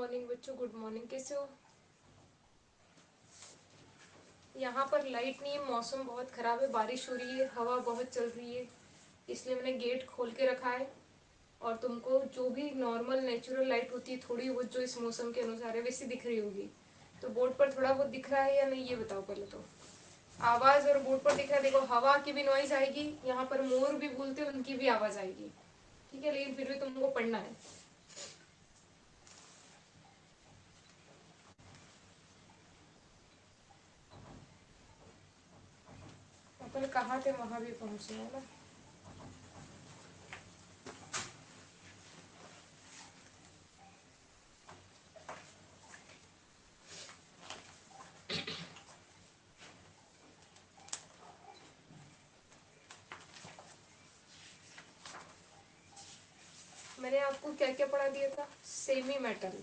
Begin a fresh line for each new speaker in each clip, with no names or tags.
Morning बच्चों, good morning. कैसे हो? यहाँ पर लाइट नहीं है, मौसम बहुत ख़राब है, बारिश हो रही है, हवा बहुत चल रही है, इसलिए मैंने गेट खोल के रखा है। और तुमको जो भी नॉर्मल नेचुरल लाइट होती है थोड़ी बहुत जो इस मौसम के अनुसार है वैसी दिख रही होगी। तो बोर्ड पर थोड़ा बहुत दिख रहा है या नहीं ये बताओ पहले तो। आवाज़ और बोर्ड पर दिख रहा है, देखो हवा की भी नॉइज आएगी, यहाँ पर मोर भी बोलते हैं उनकी भी आवाज़ आएगी, ठीक है, लेकिन फिर भी तुमको पढ़ना है। अपन कहाँ थे वहाँ भी पहुँचे है ना। मैंने आपको क्या क्या पढ़ा दिया था? सेमी मेटल,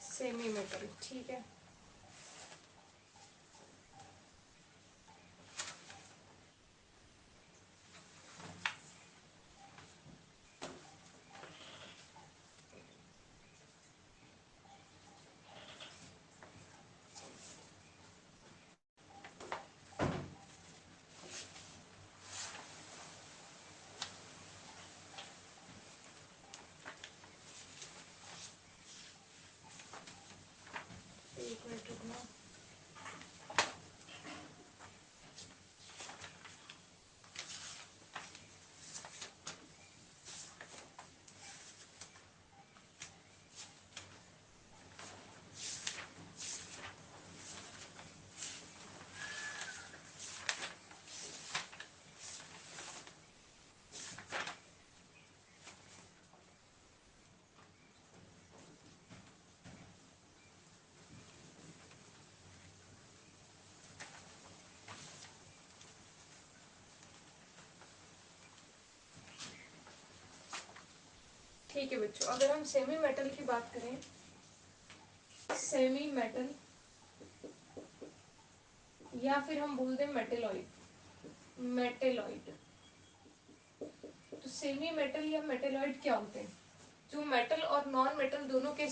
सेमी मेटल, ठीक है। एक मिनट रुकना। ठीक है बच्चों, अगर हम सेमी मेटल की बात करें, सेमी मेटल या फिर हम बोल दें मेटेलॉइड, मेटेलॉइड। तो सेमी मेटल या मेटेलॉइड क्या होते हैं? जो मेटल और नॉन मेटल दोनों के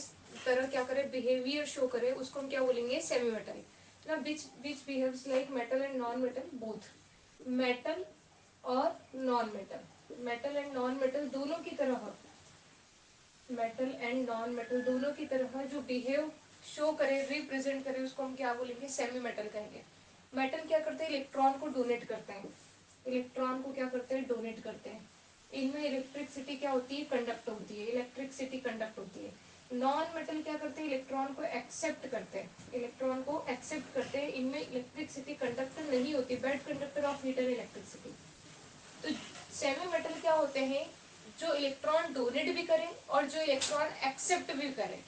तरह क्या करे, बिहेवियर शो करे, उसको हम क्या बोलेंगे? सेमी मेटल ना। Which behaves like metal and non metal both. Metal और non metal, metal and non metal दोनों की तरह, मेटल एंड नॉन मेटल दोनों की तरह जो बिहेव शो करे, रिप्रेजेंट करे, उसको हम क्या बोलेंगे? सेमी मेटल कहेंगे। मेटल क्या करते हैं? इलेक्ट्रॉन को डोनेट करते हैं, इलेक्ट्रॉन को क्या करते हैं? डोनेट करते हैं। इनमें इलेक्ट्रिसिटी क्या होती है? कंडक्ट होती है, इलेक्ट्रिसिटी कंडक्ट होती है। नॉन मेटल क्या करते हैं? इलेक्ट्रॉन को एक्सेप्ट करते हैं, इलेक्ट्रॉन को एक्सेप्ट करते हैं, इनमें इलेक्ट्रिसिटी कंडक्ट नहीं होती, bad conductor of heat and electricity. तो सेमी मेटल क्या होते हैं? जो इलेक्ट्रॉन डोनेट भी करें और जो इलेक्ट्रॉन एक्सेप्ट भी करें,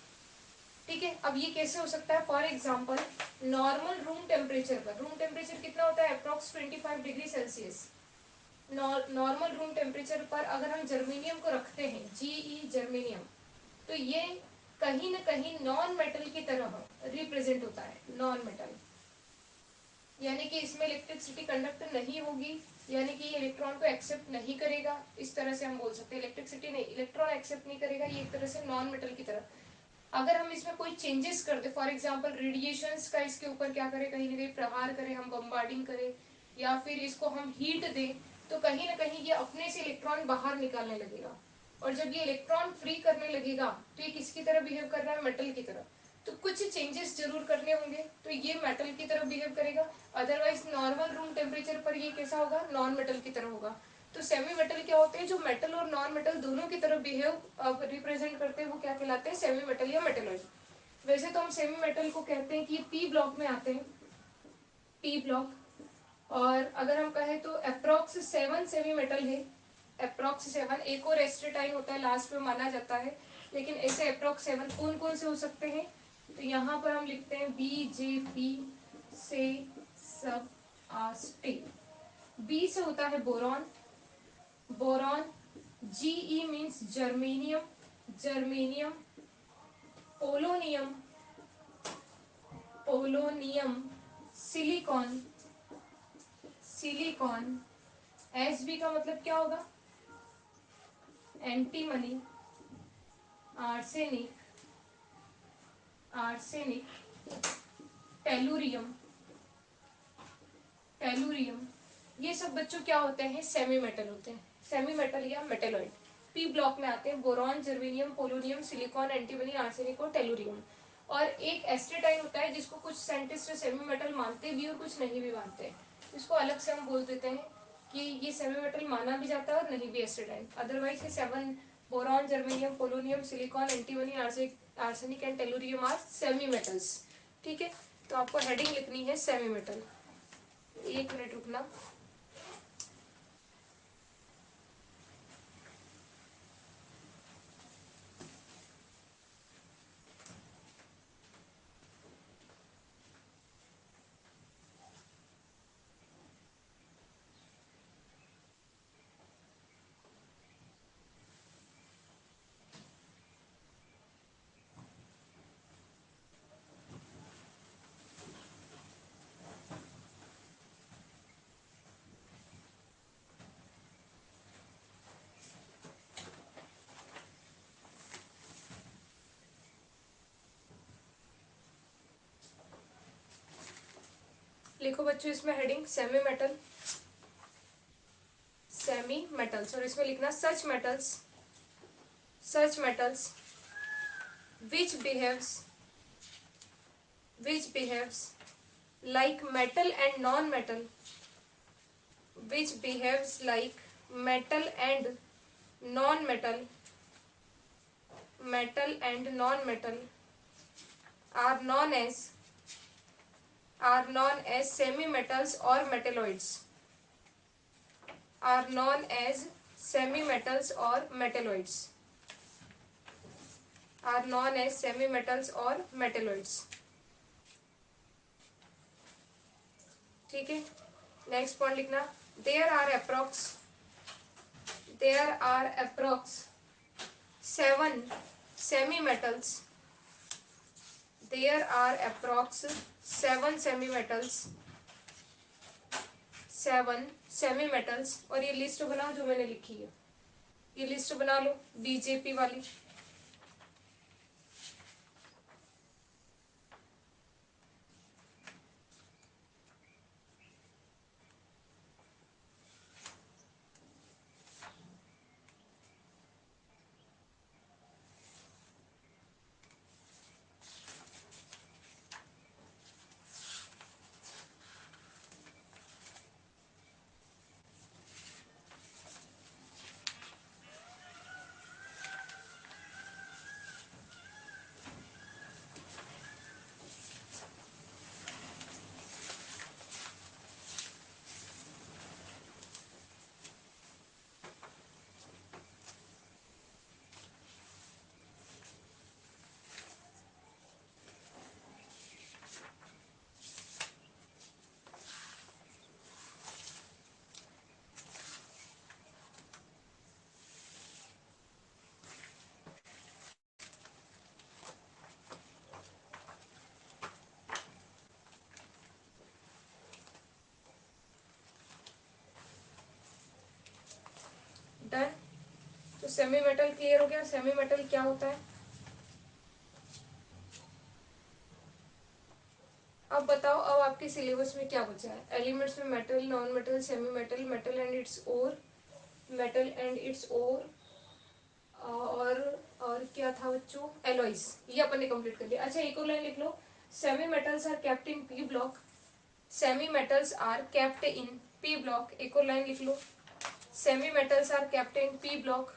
ठीक है। अब ये कैसे हो सकता है? For example, normal room temperature पर, रूम टेम्परेचर कितना होता है? Approx 25 degree Celsius. Normal room temperature पर अगर हम जर्मेनियम को रखते हैं, जीई जर्मेनियम, तो ये कहीं ना कहीं नॉन मेटल की तरह रिप्रेजेंट होता है, नॉन मेटल। यानी कि इसमें इलेक्ट्रिसिटी कंडक्ट नहीं होगी, यानी कि ये इलेक्ट्रॉन को एक्सेप्ट नहीं करेगा, इस तरह से हम बोल सकते हैं। इलेक्ट्रिसिटी नहीं, इलेक्ट्रॉन एक्सेप्ट नहीं करेगा, ये एक तरह से नॉन मेटल की तरह। अगर हम इसमें कोई चेंजेस कर दे, फॉर एग्जांपल रेडिएशंस का इसके ऊपर क्या करें, कहीं ना कहीं प्रहार करें, हम बम्बार्डिंग करें, या फिर इसको हम हीट दें, तो कहीं ना कहीं ये अपने से इलेक्ट्रॉन बाहर निकालने लगेगा। और जब ये इलेक्ट्रॉन फ्री करने लगेगा तो ये किसकी तरह बिहेव कर रहा है? मेटल की तरह। तो कुछ चेंजेस जरूर करने होंगे, तो ये मेटल की तरह बिहेव करेगा। अदरवाइज नॉर्मल रूम टेम्परेचर पर ये कैसा होगा? नॉन मेटल की तरह होगा। तो सेमी मेटल क्या होते हैं? जो मेटल और नॉन मेटल दोनों की तरह बिहेव रिप्रेजेंट करते हैं, वो क्या कहलाते हैं? सेमी मेटल या मेटेलॉइड। वैसे तो हम सेमी मेटल को कहते हैं कि पी ब्लॉक में आते हैं, पी ब्लॉक। और अगर हम कहें तो अप्रोक्स 7 सेमी मेटल है, अप्रोक्स 7। एक और एस्ट्रेटाइन होता है लास्ट में माना जाता है, लेकिन ऐसे अप्रोक्स 7 कौन कौन से हो सकते हैं? तो यहाँ पर हम लिखते हैं BJP से सब आस्टे। बी से होता है boron, boron. GE means germanium, germanium. Polonium, polonium. Silicon, silicon. HB का मतलब क्या होगा? Antimony, arsenic, arsenic, tellurium, tellurium, ये सब बच्चों क्या होते हैं, सेमी मेटल होते हैं, सेमी मेटल या मेटेलॉइड। पी ब्लॉक में आते हैं boron, germanium, polonium, silicon, antimony, arsenic और टेलुरियम। और एक एस्टेटाइन होता है जिसको कुछ साइंटिस्ट सेमी मेटल मानते भी और कुछ नहीं भी मानते, इसको अलग से हम बोल देते हैं कि ये सेमी मेटल माना भी जाता है और नहीं भी एस्टेटाइन। अदरवाइज ये 7 boron, germanium, polonium, silicon, antimony, arsenic and tellurium are semi metals. ठीक है, तो आपको हेडिंग लिखनी है सेमी मेटल। एक मिनट रुकना। लिखो बच्चों इसमें heading semi metal, semi metals, और इसमें लिखना सच metals which behaves like metal and non-metal, which behaves like metal and non-metal, metal and non-metal are known as semi-metals or metalloids, are known as semi-metals or metalloids, are known as semi-metals or metalloids। ठीक है, next point लिखना, there are approx 7 semi metals, there are approx 7 semi metals, 7 semi metals। और ये list बनाओ जो मैंने लिखी है, ये लिस्ट बना लो बीजेपी वाली। डन। तो सेमी मेटल क्लियर हो गया, सेमी मेटल क्या होता है। अब बताओ, अब आपके सिलेबस में क्या बचा है। एलिमेंट्स में metal, non metal, semi metal, metal and its ore, metal and its ore, और क्या था बच्चों, एलॉइज, ये अपन ने कंप्लीट कर लिया। अच्छा एक और लाइन लिख लो, semi metals are kept in P block, semi metals are kept in P block. एक और लाइन लिख लो, semi metals are kept in P block.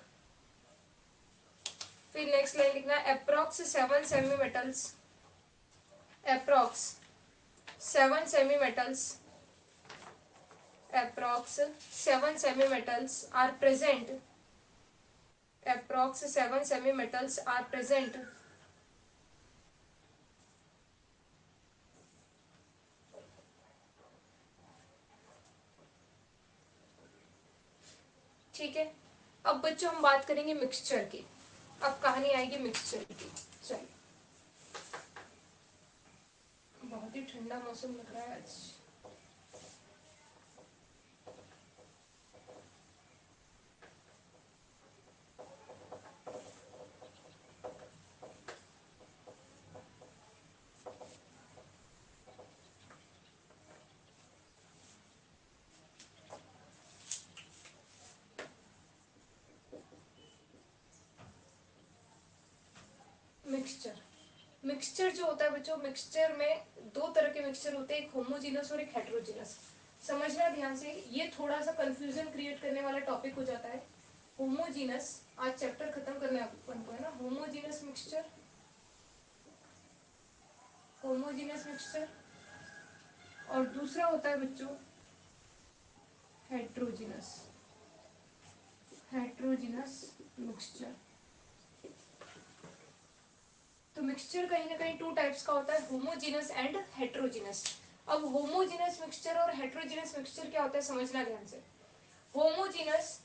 फिर नेक्स्ट लाइन लिखना, approx 7 semi metals, approx 7 semi metals, approx 7 semi metals are present, approx 7 semi metals are present ठीक है। अब बच्चों हम बात करेंगे मिक्सचर की, अब कहानी आएगी मिक्सचर की। चलिए, बहुत ही ठंडा मौसम लग रहा है आज। मिक्सचर, मिक्सचर जो होता है बच्चों, मिक्सचर में दो तरह के मिक्सचर होते हैं, एक होमोजीनस और एक हेट्रोजीनस। समझना ध्यान से, ये थोड़ा सा कंफ्यूजन क्रिएट करने वाला टॉपिक हो जाता है। होमोजीनस, आज चैप्टर खत्म करने अपन को है ना, होमोजीनस मिक्सचर, होमोजीनस मिक्सचर, और दूसरा होता है बच्चों हेट्रोजीनस, हेट्रोजीनस मिक्सचर। तो मिक्सचर कहीं ना कहीं टू टाइप्स का होता है, होमोजीनस एंड हेट्रोजीनस। अब होमोजीनस मिक्सचर और हेट्रोजीनस मिक्सचर क्या होता है समझना ध्यान से। होमोजीनस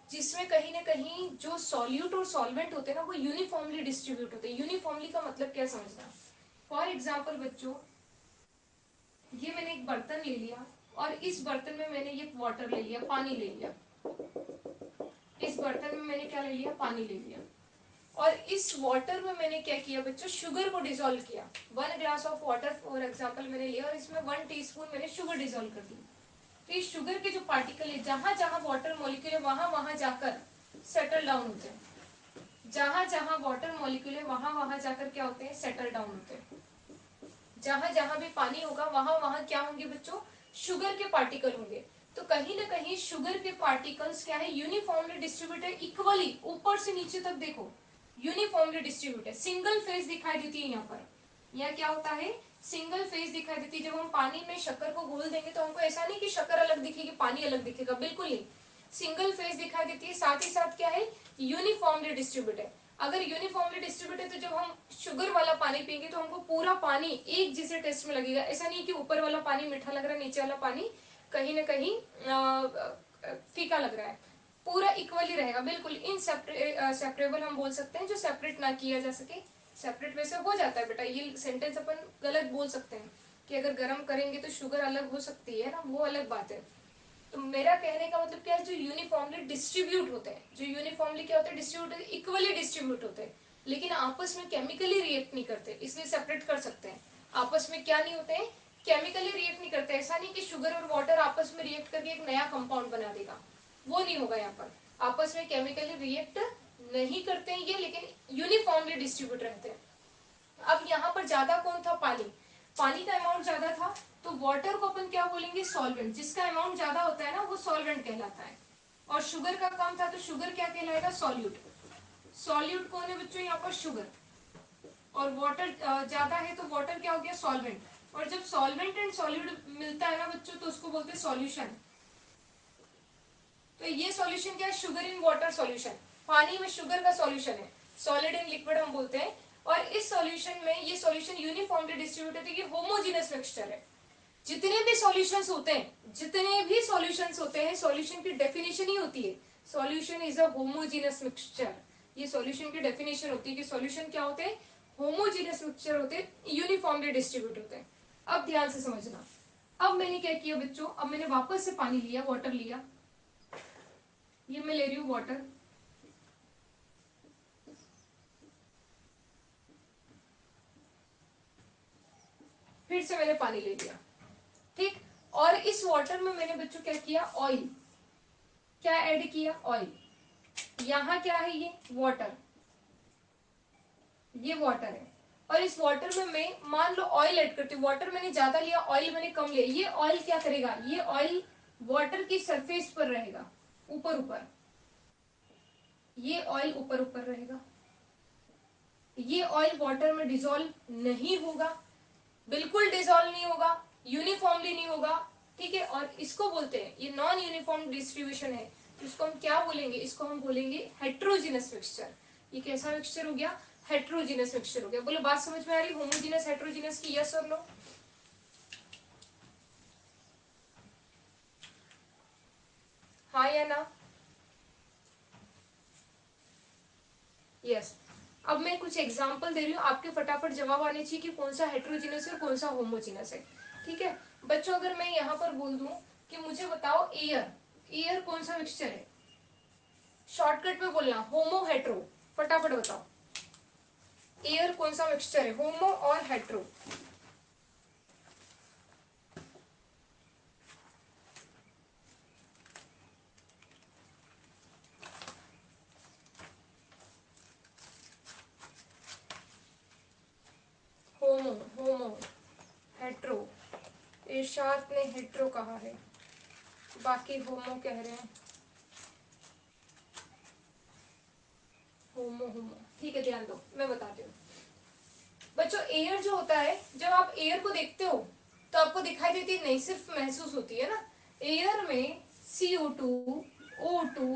जिसमें कहीं ना कहीं जो सॉल्यूट और सॉल्वेंट होते हैं ना वो यूनिफॉर्मली डिस्ट्रीब्यूट होते हैं। यूनिफॉर्मली का मतलब क्या समझना, फॉर एग्जाम्पल बच्चों, ये मैंने एक बर्तन ले लिया और इस बर्तन में मैंने ये वाटर ले लिया, पानी ले लिया, इस बर्तन में मैंने क्या ले लिया, पानी ले लिया, और इस वाटर में मैंने क्या किया बच्चों, शुगर को डिसॉल्व किया। 1 glass of water for example मैंने लिया और इसमें 1 टीस्पून मैंने शुगर डिसॉल्व कर दी। तो इस शुगर के जो पार्टिकल है जहां जहां वाटर मॉलिक्यूल है वहां वहां जाकर सेटल डाउन होते हैं, जहां जहां वाटर मॉलिक्यूल है वहां वहां जाकर क्या होते हैं, सेटल डाउन होते हैं। जहां जहां भी पानी होगा वहां वहां क्या होंगे बच्चों, शुगर के पार्टिकल होंगे। तो कहीं ना कहीं शुगर के पार्टिकल्स क्या है, यूनिफॉर्मली डिस्ट्रीब्यूटेड, इक्वली ऊपर से नीचे तक देखो यूनिफॉर्मली डिस्ट्रीब्यूटेड। सिंगल फेज दिखाई देती है यहाँ पर, यहाँ क्या होता है, सिंगल फेज दिखाई देती है। जब हम पानी में शक्कर को घोल देंगे तो हमको ऐसा नहीं कि शक्कर अलग दिखेगी पानी अलग दिखेगा, बिल्कुल नहीं, सिंगल फेज दिखाई देती है। साथ ही साथ क्या है, यूनिफॉर्मली डिस्ट्रीब्यूटेड। अगर यूनिफॉर्मली डिस्ट्रीब्यूटेड तो जब हम शुगर वाला पानी पिएंगे तो हमको पूरा पानी एक जैसे टेस्ट में लगेगा। ऐसा नहीं कि ऊपर वाला पानी मीठा लग रहा है, नीचे वाला पानी कहीं ना कहीं फीका लग रहा है, पूरा इक्वली रहेगा, बिल्कुल सेपरेबल हम बोल सकते हैं, जो सेपरेट ना किया जा सके। सेपरेट वैसे हो जाता है बेटा, ये सेंटेंस अपन गलत बोल सकते हैं कि अगर गर्म करेंगे तो शुगर अलग हो सकती है ना, वो अलग बात है। तो मेरा कहने का मतलब क्या है, जो यूनिफॉर्मली डिस्ट्रीब्यूट होते हैं, जो यूनिफॉर्मली क्या होते हैं, डिस्ट्रीब्यूट, इक्वली डिस्ट्रीब्यूट होते हैं, लेकिन आपस में केमिकली रिएक्ट नहीं करते, इसलिए सेपरेट कर सकते हैं। आपस में क्या नहीं होते हैं, केमिकली रिएक्ट नहीं करते। ऐसा नहीं कि शुगर और वाटर आपस में रिएक्ट करके एक नया कंपाउंड बना देगा, वो नहीं होगा। यहाँ पर आपस में केमिकली रिएक्ट नहीं करते हैं ये, लेकिन यूनिफॉर्मली डिस्ट्रीब्यूट रहते हैं। अब यहाँ पर ज्यादा कौन था, पानी, पानी का अमाउंट ज्यादा था, तो वाटर को अपन क्या बोलेंगे, सॉल्वेंट। जिसका अमाउंट ज्यादा होता है ना वो सॉल्वेंट कहलाता है। और शुगर का कम था तो शुगर क्या कहलाएगा, सॉल्यूट। सॉल्यूट कौन है बच्चों, यहाँ पर शुगर। और वाटर ज्यादा है तो वाटर क्या हो गया, सॉल्वेंट। और जब सॉल्वेंट एंड सॉल्यूट मिलता है ना बच्चों तो उसको बोलते हैं सॉल्यूशन। तो ये सॉल्यूशन क्या है, शुगर इन वाटर सॉल्यूशन, पानी में शुगर का सॉल्यूशन है, सॉलिड इन लिक्विड हम बोलते हैं। और इस सॉल्यूशन में ये सॉल्यूशन यूनिफॉर्मली डिस्ट्रीब्यूटेड है, ये होमोजेनस मिक्सचर है। जितने भी सॉल्यूशंस होते हैं, जितने भी सॉल्यूशंस होते हैं, सॉल्यूशन की डेफिनेशन ही होती है, solution is a homogeneous mixture. ये सॉल्यूशन की डेफिनेशन होती है कि सॉल्यूशन क्या होते हैं, होमोजेनस मिक्सचर होते हैं, यूनिफॉर्मली डिस्ट्रीब्यूट होते हैं। अब ध्यान से समझना, अब मैंने क्या किया बच्चों, अब मैंने वापस से पानी लिया, वाटर लिया, ये मैं ले रही हूं वाटर, फिर से मैंने पानी ले लिया, ठीक। और इस वाटर में मैंने बच्चों क्या किया, ऑयल, क्या ऐड किया, ऑयल। यहाँ क्या है, ये वाटर, ये वाटर है। और इस वाटर में मैं मान लो ऑयल ऐड करती हूँ, वाटर मैंने ज्यादा लिया, ऑयल मैंने कम लिया। ये ऑयल क्या करेगा, ये ऑयल वाटर की सरफेस पर रहेगा, ऊपर ऊपर, ये ऑयल ऊपर ऊपर रहेगा। ये ऑयल वाटर में डिसॉल्व नहीं होगा, बिल्कुल डिसॉल्व नहीं होगा, यूनिफॉर्मली नहीं होगा, ठीक है। और इसको बोलते हैं, ये नॉन यूनिफॉर्म डिस्ट्रीब्यूशन है, तो इसको हम क्या बोलेंगे, इसको हम बोलेंगे हेट्रोजीनस मिक्सचर। ये कैसा मिक्सचर हो गया, हेट्रोजीनस मिक्सचर हो गया। बोलो बात समझ में आ रही, होमोजीनस हेट्रोजीनस की, यस और नो। हाँ या ना, यस। अब मैं कुछ एग्जांपल दे रही हूँ, आपके फटाफट जवाब आने चाहिए कि कौन सा हेट्रोजीनस है और कौन सा होमोजीनस है, ठीक है बच्चों। अगर मैं यहाँ पर बोल दूं कि मुझे बताओ एयर, एयर कौन सा मिक्सचर है, शॉर्टकट में बोलना होमो हेट्रो, फटाफट बताओ एयर कौन सा मिक्सचर है, होमो और हेट्रो। इरशाद ने हेट्रो कहा है, बाकी होमो कह रहे हैं। होमो होमो ठीक है, ध्यान दो, मैं बताती हूँ बच्चों। एयर जो होता है, जब आप एयर को देखते हो तो आपको दिखाई देती है, नहीं सिर्फ महसूस होती है ना। एयर में CO2, O2,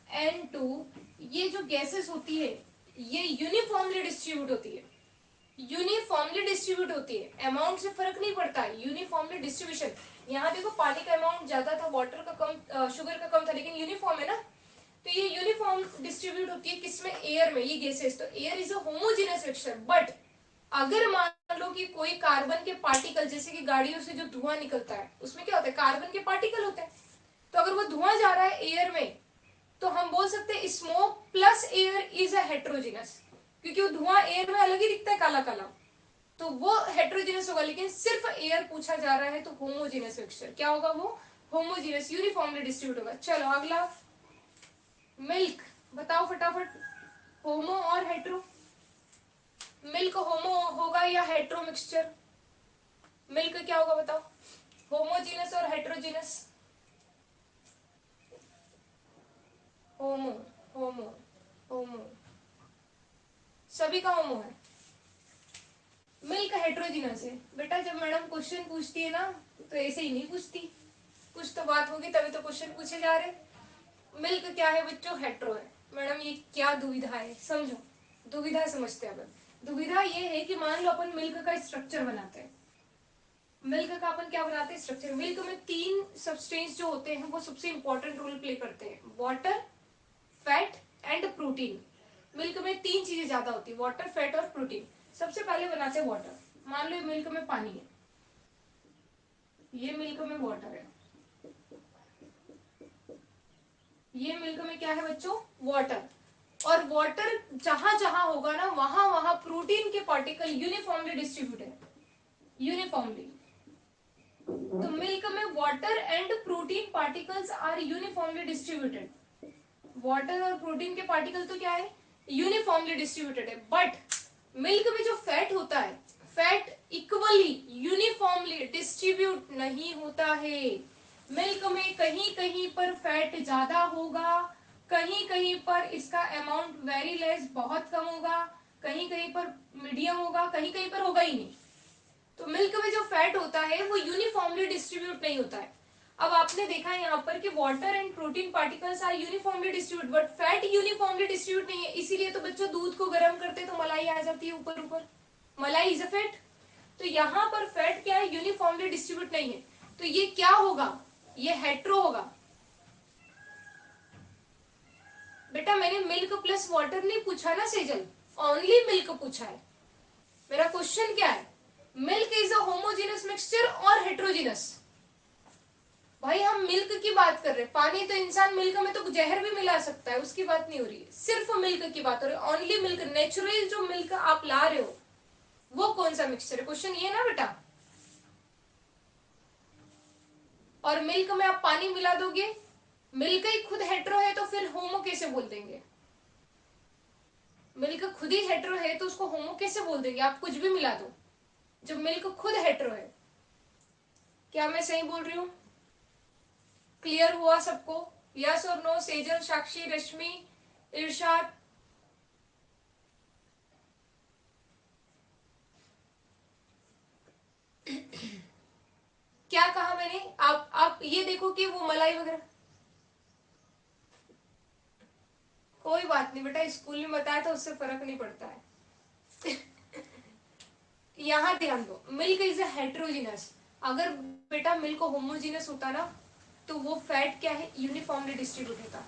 N2, ये जो गैसेस होती है ये यूनिफॉर्मली डिस्ट्रीब्यूट होती है, यूनिफॉर्मली डिस्ट्रीब्यूट होती है, अमाउंट से फर्क नहीं पड़ता, यूनिफॉर्मली डिस्ट्रीब्यूशन। यहाँ देखो पानी का अमाउंट ज्यादा था, वाटर का कम, शुगर का कम था, लेकिन यूनिफॉर्म है ना। तो ये यूनिफॉर्म डिस्ट्रीब्यूट होती है किसमें, एयर में, ये गैसेस। तो air is a homogeneous mixture. But अगर मान लो कि कोई कार्बन के पार्टिकल, जैसे कि गाड़ियों से जो धुआं निकलता है उसमें क्या होता है, कार्बन के पार्टिकल होते हैं। तो अगर वो धुआं जा रहा है एयर में तो हम बोल सकते हैं smoke plus air is a heterogeneous, क्योंकि वो धुआं एयर में अलग ही दिखता है, काला काला, तो वो हेट्रोजिनस होगा। लेकिन सिर्फ एयर पूछा जा रहा है तो होमोजीनस मिक्सचर क्या होगा, वो होमोजीनस, यूनिफॉर्मली डिस्ट्रीब्यूट होगा। चलो अगला, मिल्क बताओ फटाफट, होमो और हेट्रो। मिल्क होमो होगा या हेट्रो मिक्सचर? मिल्क क्या होगा बताओ, होमोजीनस और हेट्रोजीनस? होमो, होमो, होमो, सभी का होमो है। मिल्क हेट्रोजीनस है बेटा। जब मैडम क्वेश्चन पूछती है ना तो ऐसे ही नहीं पूछती, कुछ तो बात होगी तभी तो क्वेश्चन पूछे जा रहे। मिल्क क्या है बच्चों, हेट्रो है। मैडम ये क्या दुविधा है, समझो, दुविधा समझते हैं अपन। दुविधा ये है कि मान लो अपन मिल्क का स्ट्रक्चर बनाते हैं, मिल्क का अपन क्या बनाते हैं, स्ट्रक्चर। मिल्क में 3 सब्सटेंस जो होते हैं वो सबसे इंपॉर्टेंट रोल प्ले करते हैं, water, fat and protein. Milk में 3 चीजें ज्यादा होती है, वाटर, फैट और प्रोटीन। सबसे पहले बनाते हैं वाटर। मान लो मिल्क में पानी है, ये मिल्क में वाटर है, ये मिल्क में क्या है बच्चों, वाटर। और वाटर जहां जहां होगा ना वहां वहां प्रोटीन के पार्टिकल यूनिफॉर्मली डिस्ट्रीब्यूट है, यूनिफॉर्मली। तो मिल्क में water and protein particles are uniformly distributed. Water और प्रोटीन के पार्टिकल तो क्या है, यूनिफॉर्मली डिस्ट्रीब्यूटेड है। बट मिल्क में जो फैट होता है, फैट इक्वली यूनिफॉर्मली डिस्ट्रीब्यूट नहीं होता है। मिल्क में कहीं कहीं पर फैट ज्यादा होगा, कहीं कहीं पर इसका अमाउंट वेरी लेस, बहुत कम होगा, कहीं कहीं पर मीडियम होगा, कहीं कहीं पर होगा ही नहीं। तो मिल्क में जो फैट होता है वो यूनिफॉर्मली डिस्ट्रीब्यूट नहीं होता है। अब आपने देखा है यहाँ पर कि water and protein particles are uniformly distribute, but fat uniformly distribute नहीं है। इसीलिए तो बच्चों दूध को गर्म करते तो मलाई आ जाती है ऊपर ऊपर, मलाई इज अ फैट। तो यहाँ पर फैट क्या है, यूनिफॉर्मली डिस्ट्रीब्यूट नहीं है। तो ये क्या होगा, ये हेट्रो होगा। बेटा मैंने मिल्क प्लस वाटर नहीं पूछा ना सेजल, ओनली मिल्क पूछा है। मेरा क्वेश्चन क्या है, milk is a homogeneous mixture और हेट्रोजेनस। भाई हम मिल्क की बात कर रहे हैं, पानी तो इंसान मिल्क में तो जहर भी मिला सकता है, उसकी बात नहीं हो रही है, सिर्फ मिल्क की बात हो रही है, ओनली मिल्क। नेचुरल जो मिल्क आप ला रहे हो वो कौन सा मिक्सचर है, क्वेश्चन ये ना बेटा। और मिल्क में आप पानी मिला दोगे, मिल्क ही खुद हेट्रो है तो फिर होमो कैसे बोल देंगे? मिल्क खुद ही हेट्रो है तो उसको होमो कैसे बोल देंगे? आप कुछ भी मिला दो, जब मिल्क खुद हेट्रो है। क्या मैं सही बोल रही हूँ? क्लियर हुआ सबको? यस और नो? सेजल, साक्षी, रश्मि, इरशाद? क्या कहा मैंने? आप ये देखो कि वो मलाई वगैरह, कोई बात नहीं बेटा, स्कूल में बताया तो उससे फर्क नहीं पड़ता है। यहाँ ध्यान दो, मिल्क इज अ हेट्रोजीनस। अगर बेटा मिल्क होमोजीनस होता ना तो वो फैट क्या है, यूनिफॉर्मली डिस्ट्रीब्यूट होता।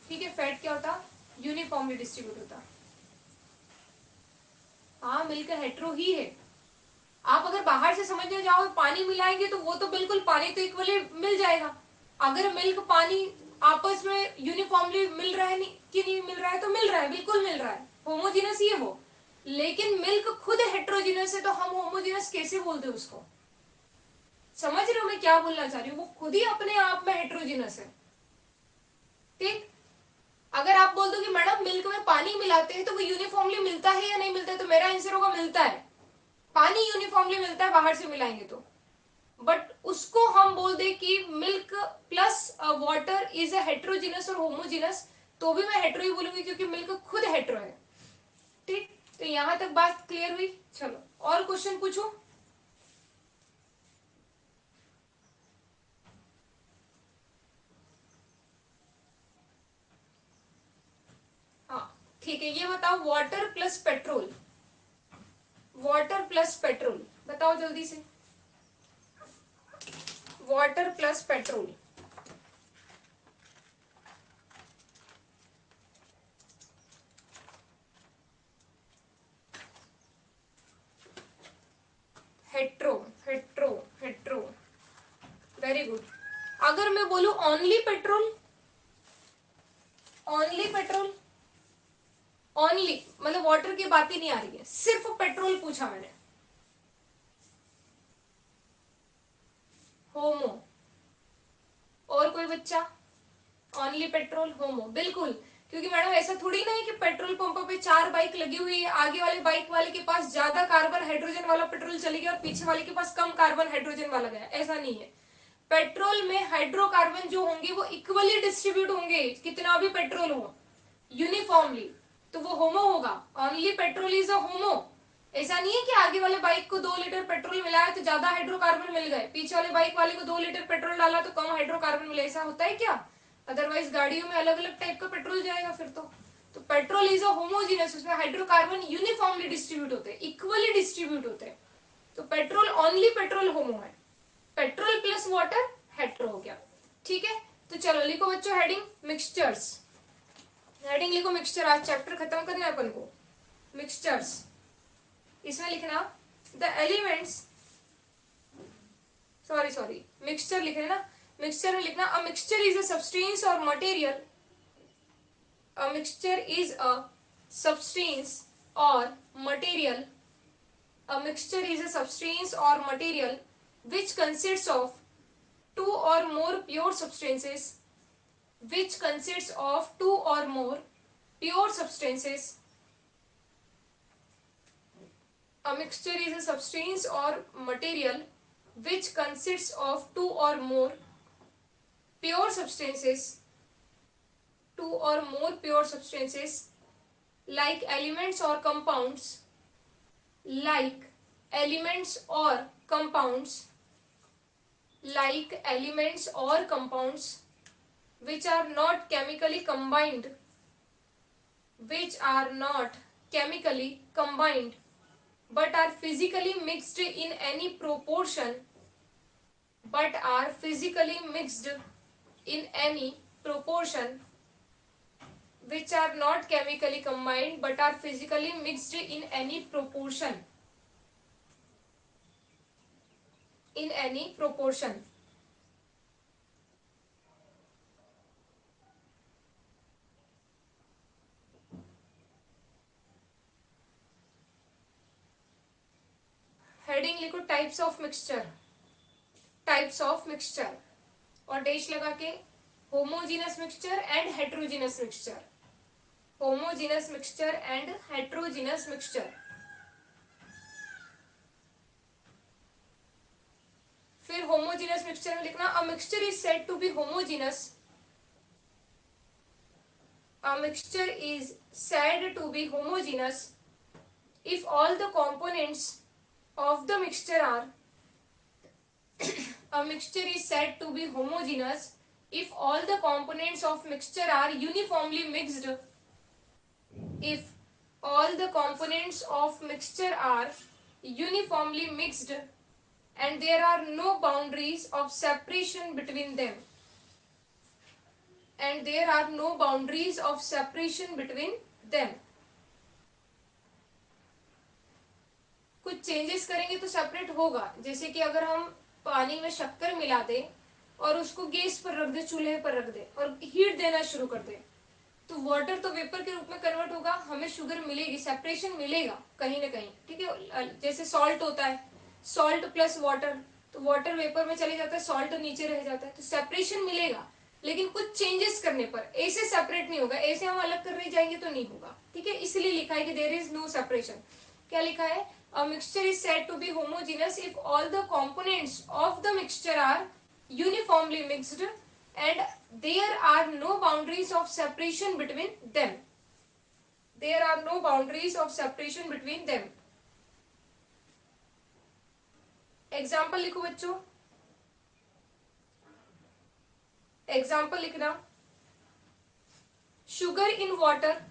ठीक है, फैट क्या होता, यूनिफॉर्मली डिस्ट्रीब्यूट होता। हाँ मिल्क हेट्रो ही है। आप अगर बाहर से समझने जाओ पानी मिलाएंगे तो वो तो बिल्कुल पानी तो इक्वली मिल जाएगा। अगर मिल्क पानी आपस में यूनिफॉर्मली मिल रहा है नहीं कि नहीं मिल रहा है, तो मिल रहा है, बिल्कुल मिल रहा है, होमोजीनस ही है वो। लेकिन मिल्क खुद हेट्रोजीनस है तो हम होमोजीनस कैसे बोलते हैं उसको? समझ रहे हो मैं क्या बोलना चाह रही हूँ? वो खुद ही अपने आप में हेट्रोजीनस है। ठीक, अगर आप बोल दो कि मैडम मिल्क में पानी मिलाते हैं तो वो यूनिफॉर्मली मिलता है या नहीं मिलता है, तो मेरा आंसर होगा मिलता है। पानी यूनिफॉर्मली मिलता है बाहर से मिलाएंगे तो। उसको हम बोल दे कि milk plus water is a heterogeneous और होमोजिनस, तो भी मैं हेट्रो ही बोलूंगी क्योंकि मिल्क खुद हेट्रो है। ठीक, तो यहां तक बात क्लियर हुई। चलो और क्वेश्चन पूछो। हाँ ठीक है, ये बताओ water plus petrol, water plus petrol बताओ जल्दी से। Water plus petrol, hetero hetero hetero, very good. अगर मैं बोलूं only petrol, only petrol, only मतलब वाटर की बात ही नहीं आ रही है, सिर्फ पेट्रोल पूछा मैंने। होमो, और कोई बच्चा? ओनली पेट्रोल होमो, बिल्कुल। क्योंकि मैडम ऐसा थोड़ी ना है कि पेट्रोल पंप पे 4 बाइक लगी हुई है, आगे वाले बाइक वाले के पास ज्यादा कार्बन हाइड्रोजन वाला पेट्रोल चली गया और पीछे वाले के पास कम कार्बन हाइड्रोजन वाला गया, ऐसा नहीं है। पेट्रोल में हाइड्रोकार्बन जो होंगे वो इक्वली डिस्ट्रीब्यूट होंगे, कितना भी पेट्रोल हो, यूनिफॉर्मली, तो वो होमो होगा। ओनली पेट्रोल इज अ होमो। ऐसा नहीं है कि आगे वाले बाइक को 2 लीटर पेट्रोल मिलाया तो ज्यादा हाइड्रोकार्बन मिल गए, पीछे वाले बाइक वाले को 2 लीटर पेट्रोल डाला तो कम हाइड्रोकार्बन मिले, ऐसा होता है क्या? अदरवाइज गाड़ियों में अलग अलग टाइप का पेट्रोल जाएगा फिर तो पेट्रोल इज अ होमोजीनियस, उसमें हाइड्रोकार्बन यूनिफॉर्मली डिस्ट्रीब्यूट होते हैं, इक्वली डिस्ट्रीब्यूट होते हैं। तो पेट्रोल, ओनली पेट्रोल होमो है। पेट्रोल प्लस वाटर हेट्रो हो गया। ठीक है, तो चलो लिखो बच्चों हेडिंग मिक्सचर्स। हेडिंग लिखो मिक्सचर, आज चैप्टर खत्म करना है अपन को। मिक्सचर्स, इसमें लिखना द एलिमेंट्स, सॉरी मिक्सचर लिख रहे हैं ना, मिक्सचर में लिखना a mixture is a substance or material, a mixture is a substance or material, a mixture is a substance or material which consists of two or more pure substances, which consists of two or more pure substances. A mixture is a substance or material which consists of two or more pure substances, two or more pure substances, like elements or compounds, like elements or compounds, like elements or compounds which are not chemically combined, which are not chemically combined but are physically mixed in any proportion, but are physically mixed in any proportion, which are not chemically combined but are physically mixed in any proportion, in any proportion. Heading लिखो types of mixture, types of mixture, और dash लगा के homogeneous mixture and heterogeneous mixture, homogeneous mixture and heterogeneous mixture. फिर homogeneous mixture में लिखना a mixture is said to be homogeneous, a mixture is said to be homogeneous if all the components of the mixture are a mixture is said to be homogeneous if all the components of mixture are uniformly mixed, if all the components of mixture are uniformly mixed and there are no boundaries of separation between them, and there are no boundaries of separation between them. कुछ changes करेंगे तो separate होगा, जैसे कि अगर हम पानी में शक्कर मिला दें और उसको गैस पर रख दे, चूल्हे पर रख दे और हीट देना शुरू कर दे, तो वाटर तो वेपर के रूप में कन्वर्ट होगा, हमें शुगर मिलेगी, सेपरेशन मिलेगा कहीं ना कहीं। ठीक है, जैसे सॉल्ट होता है, सॉल्ट प्लस वाटर, तो वाटर वेपर में चले जाता है, सॉल्ट नीचे रह जाता है, तो सेपरेशन मिलेगा। लेकिन कुछ चेंजेस करने पर ऐसे सेपरेट नहीं होगा, ऐसे हम अलग कर रहे जाएंगे तो नहीं होगा। ठीक है, इसलिए लिखा है कि देयर इज नो सेपरेशन। क्या लिखा है? A mixture is said to be homogeneous if all the components of the mixture are uniformly mixed and there are no boundaries of separation between them. There are no boundaries of separation between them. Example लिखो बच्चों. Example लिखना. Sugar in water.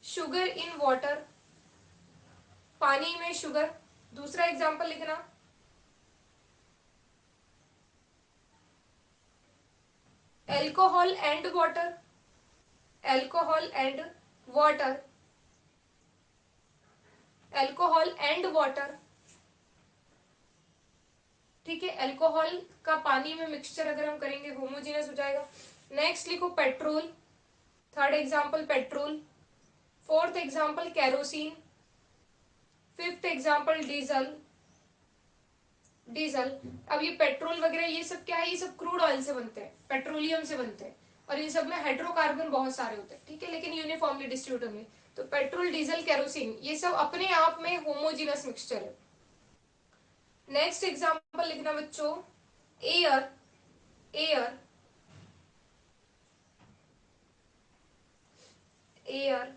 Sugar in water. पानी में sugar. दूसरा example लिखना. Alcohol and water. Alcohol and water. Alcohol and water. ठीक है. Alcohol का पानी में मिक्सचर अगर हम करेंगे होमोजेनस हो जाएगा. नेक्स्ट लिखो petrol. Third example petrol. Fourth example kerosene. Fifth example diesel. Diesel. अब ये पेट्रोल वगैरह ये सब क्या है, ये सब क्रूड ऑयल से बनते हैं, पेट्रोलियम से बनते हैं और इन सब में हाइड्रोकार्बन बहुत सारे होते हैं. ठीक है, लेकिन यूनिफॉर्मली डिस्ट्रीब्यूट होंगे. तो पेट्रोल डीजल कैरोसिन ये सब अपने आप में होमोजिनस मिक्सचर है. नेक्स्ट एग्जाम्पल लिखना बच्चों. एयर. एयर. एयर.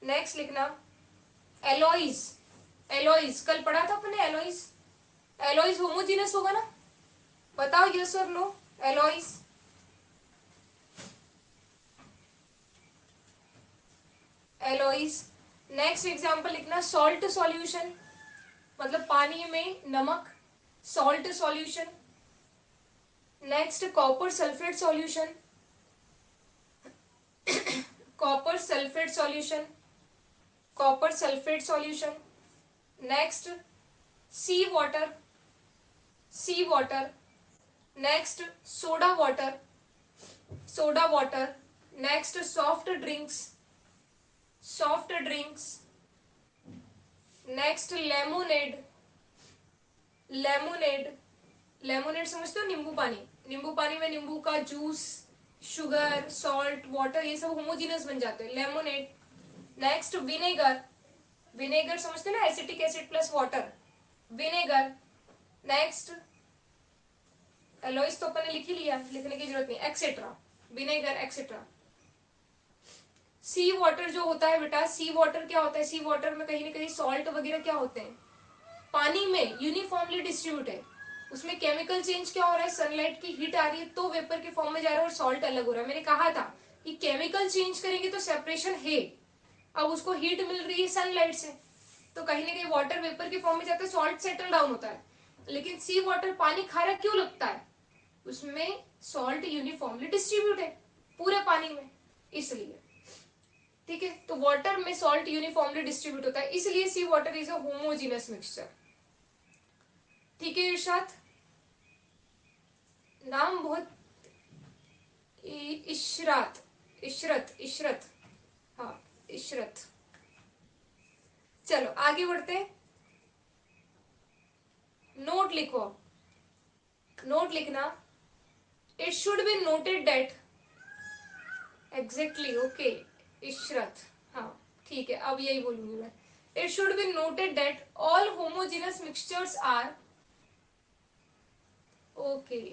नेक्स्ट लिखना एलॉइज. एलॉइज कल पढ़ा था अपने. एलॉइज. एलॉइज होमोजिनस होगा ना, बताओ यस और no. Alloys. Alloys. Next example लिखना सॉल्ट सॉल्यूशन, मतलब पानी में नमक. Salt solution. Next copper sulphate solution. Copper sulphate solution. Copper sulphate solution. Next sea water. Sea water. Next soda water. Soda water. Next soft drinks. Soft drinks. Next lemonade. Lemonade. Lemonade समझते हो, नींबू पानी. नींबू पानी में नींबू का juice, sugar, salt, water ये सब होमोजीनियस बन जाते हैं. लेमोनेड. Next vinegar. विनेगर समझते हो ना, acetic acid plus water. Vinegar. Next alloys तो अपन ने लिख ही लिया, लिखने की जरूरत नहीं. Etcetera. Vinegar etcetera. Sea water जो होता है बेटा, सी वाटर क्या होता है, सी वाटर में कहीं ना कहीं सॉल्ट वगैरह क्या होते हैं, पानी में यूनिफॉर्मली डिस्ट्रीब्यूट है. उसमें केमिकल चेंज क्या हो रहा है, सनलाइट की हीट आ रही है तो वेपर के फॉर्म में जा रहा है और सॉल्ट अलग हो रहा है. मैंने कहा था कि केमिकल चेंज करेंगे तो सेपरेशन है. अब उसको हीट मिल रही है सनलाइट से तो कहीं ना कहीं वाटर वेपर के फॉर्म में जाता है, सॉल्ट सेटल डाउन होता है. लेकिन सी वाटर पानी खारा क्यों लगता है, उसमें सॉल्ट यूनिफॉर्मली डिस्ट्रीब्यूट है पूरे पानी में, इसलिए. ठीक है, तो वाटर में सॉल्ट यूनिफॉर्मली डिस्ट्रीब्यूट होता है, इसलिए sea water is a homogeneous mixture. ठीक है इरशाद, नाम बहुत. इशरात. इशरत. इशरत. हाँ इशरत. चलो आगे बढ़ते हैं. नोट लिखो. नोट लिखना. It should be noted that. Exactly okay. Ishrat. हाँ ठीक है, अब यही बोलूंगी मैं. It should be noted that all homogeneous mixtures are. Okay.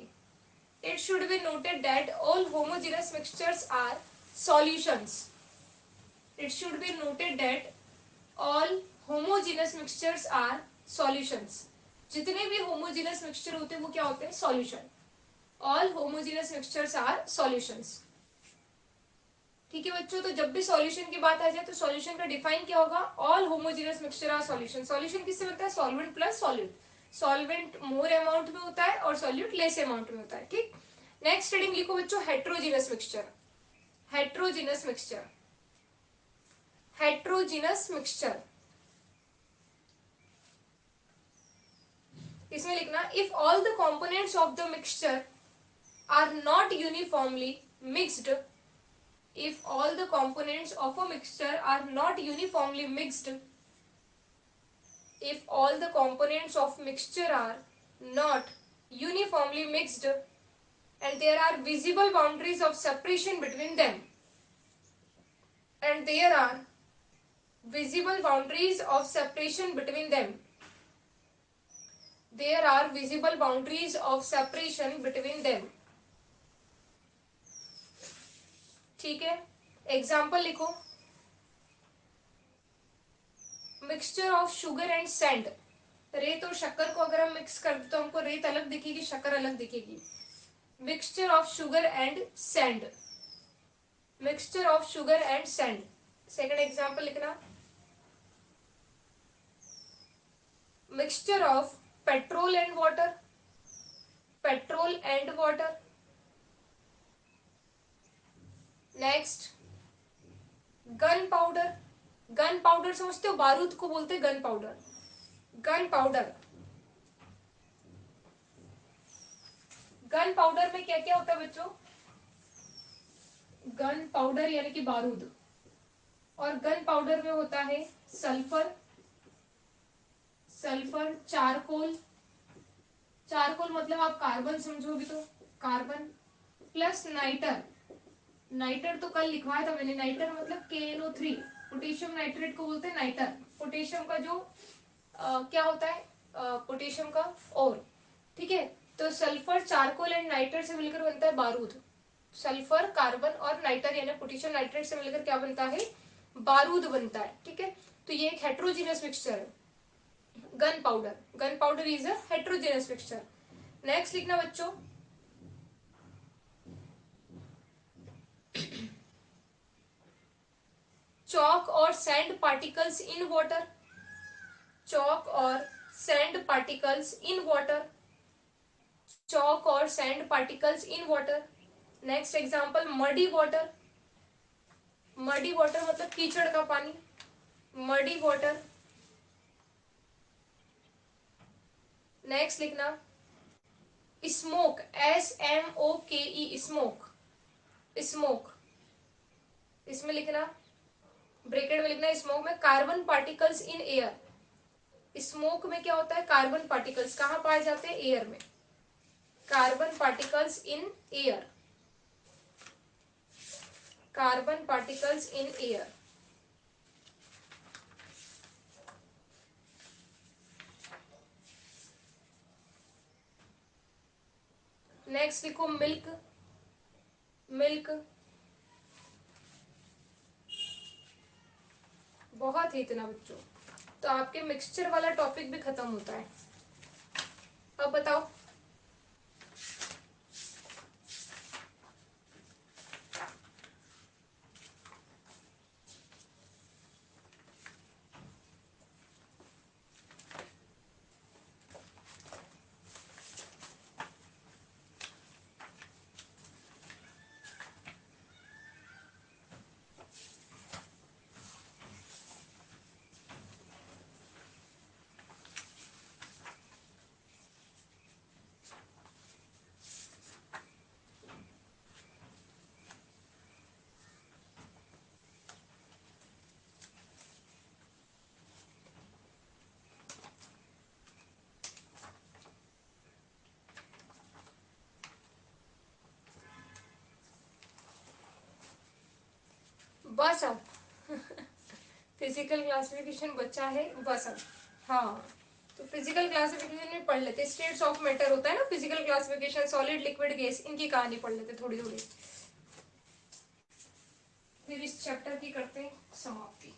It should be noted that all homogeneous mixtures are solutions. It should be noted that all homogeneous mixtures are solutions. जितने भी homogeneous mixture होते हैं वो क्या होते हैं, solution. All homogeneous mixtures are solutions. ठीक है बच्चों, तो जब भी सॉल्यूशन की बात आ जाए तो सॉल्यूशन का डिफाइन क्या होगा, all homogeneous mixture are solution. Solution किससे बनता है, solvent plus solute. Solvent more amount में होता है और सॉल्यूट लेस अमाउंट में होता है. ठीक. नेक्स्ट हेडिंग लिखो बच्चों, heterogeneous mixture. Heterogeneous mixture. Heterogeneous mixture. इसमें लिखना, if all the components of the mixture are not uniformly mixed. If all the components of a mixture are not uniformly mixed, if all the components of mixture are not uniformly mixed and there are visible boundaries of separation between them, and there are visible boundaries of separation between them. There are visible boundaries of separation between them. ठीक है, example लिखो. Mixture of sugar and sand. रेत और शक्कर को अगर हम mix कर दे तो हमको रेत अलग दिखेगी, शक्कर अलग दिखेगी. Mixture of sugar and sand. Mixture of sugar and sand. Second example लिखना. Mixture of petrol and water. Petrol and water. Next, gunpowder. Gunpowder समझते हो, बारूद को बोलते हैं gunpowder. Gunpowder. Gunpowder में क्या क्या होता है बच्चों? गन पाउडर यानी कि बारूद. और गन पाउडर में होता है सल्फर. Sulphur, charcoal. चारकोल मतलब आप कार्बन समझोगे तो कार्बन, प्लस नाइटर. नाइटर तो कल लिखवाया था मैंने. नाइटर मतलब KNO3. पोटेशियम नाइट्रेट को बोलते हैं नाइटर. पोटेशियम का जो क्या होता है, पोटेशियम का और. ठीक है, तो सल्फर, चारकोल एंड नाइटर से मिलकर बनता है बारूद. सल्फर, कार्बन और नाइटर यानी पोटेशियम नाइट्रेट से मिलकर क्या बनता है? बारूद बनता है. ठीक है, तो ये एक हेट्रोजीनियस मिक्सचर है gun powder. Gun powder is a heterogeneous mixture. Next लिखना बच्चों. chalk or sand particles in water. Chalk or sand particles in water. Chalk or sand particles in water. Next example, muddy water. Muddy water मतलब कीचड़ का पानी. Muddy water. Next लिखना smoke. SMOKE. smoke. smoke. इसमें लिखना, bracket में लिखना smoke में carbon particles in air. Smoke में क्या होता है? Carbon particles. कहां पाए जाते हैं? एयर में. Carbon particles in air. Carbon particles in air. Next लिखो मिल्क. मिल्क. बहुत ही इतना बच्चों, तो आपके मिक्सचर वाला टॉपिक भी खत्म होता है. अब बताओ, बस अब फिजिकल क्लासिफिकेशन बच्चा है बस अब. हाँ, तो फिजिकल क्लासिफिकेशन में पढ़ लेते. स्टेट्स ऑफ मैटर होता है ना, physical classification, solid, liquid, gas, इनकी कहानी पढ़ लेते थोड़ी थोड़ी. फिर इस चैप्टर की करते हैं समाप्ति.